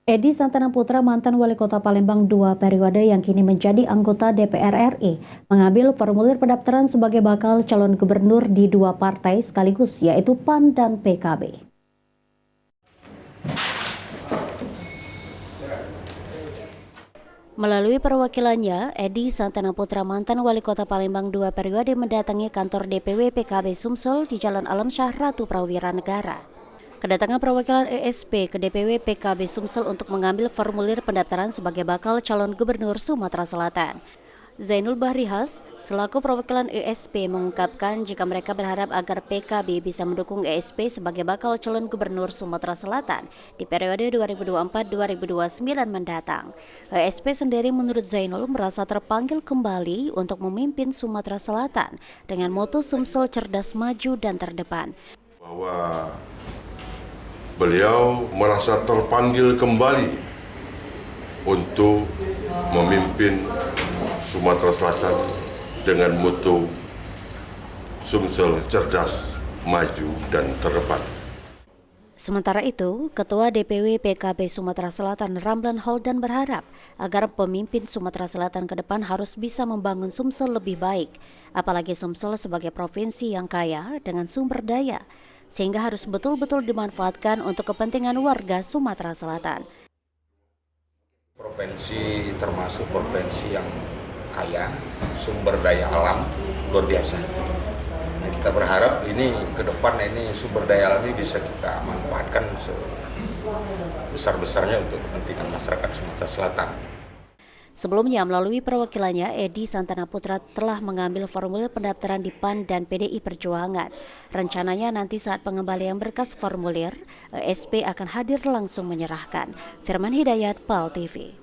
Edi Santana Putra, mantan wali kota Palembang 2 periode yang kini menjadi anggota DPR RI, mengambil formulir pendaftaran sebagai bakal calon gubernur di 2 partai sekaligus, yaitu PAN dan PKB. Melalui perwakilannya, Edi Santana Putra, mantan wali kota Palembang 2 periode, mendatangi kantor DPW PKB Sumsel di Jalan Alam Syah Ratu Prawira Negara. Kedatangan perwakilan ESP ke DPW PKB Sumsel untuk mengambil formulir pendaftaran sebagai bakal calon gubernur Sumatera Selatan. Zainul Bahrihas, selaku perwakilan ESP, mengungkapkan jika mereka berharap agar PKB bisa mendukung ESP sebagai bakal calon gubernur Sumatera Selatan di periode 2024-2029 mendatang. ESP sendiri menurut Zainul merasa terpanggil kembali untuk memimpin Sumatera Selatan dengan moto Sumsel cerdas, maju, dan terdepan. Bahwa beliau merasa terpanggil kembali untuk memimpin Sumatera Selatan dengan moto Sumsel cerdas, maju, dan terdepan. Sementara itu, Ketua DPW PKB Sumatera Selatan Ramlan Holdan berharap agar pemimpin Sumatera Selatan ke depan harus bisa membangun Sumsel lebih baik, apalagi Sumsel sebagai provinsi yang kaya dengan sumber daya, sehingga harus betul-betul dimanfaatkan untuk kepentingan warga Sumatera Selatan. Provinsi termasuk provinsi yang kaya, sumber daya alam luar biasa. Nah, kita berharap ini ke depan ini sumber daya alam ini bisa kita manfaatkan sebesar-besarnya untuk kepentingan masyarakat Sumatera Selatan. Sebelumnya, melalui perwakilannya, Edi Santana Putra telah mengambil formulir pendaftaran di PAN dan PDI Perjuangan. Rencananya nanti saat pengembalian berkas formulir, ESP akan hadir langsung menyerahkan. Firman Hidayat, PAL TV.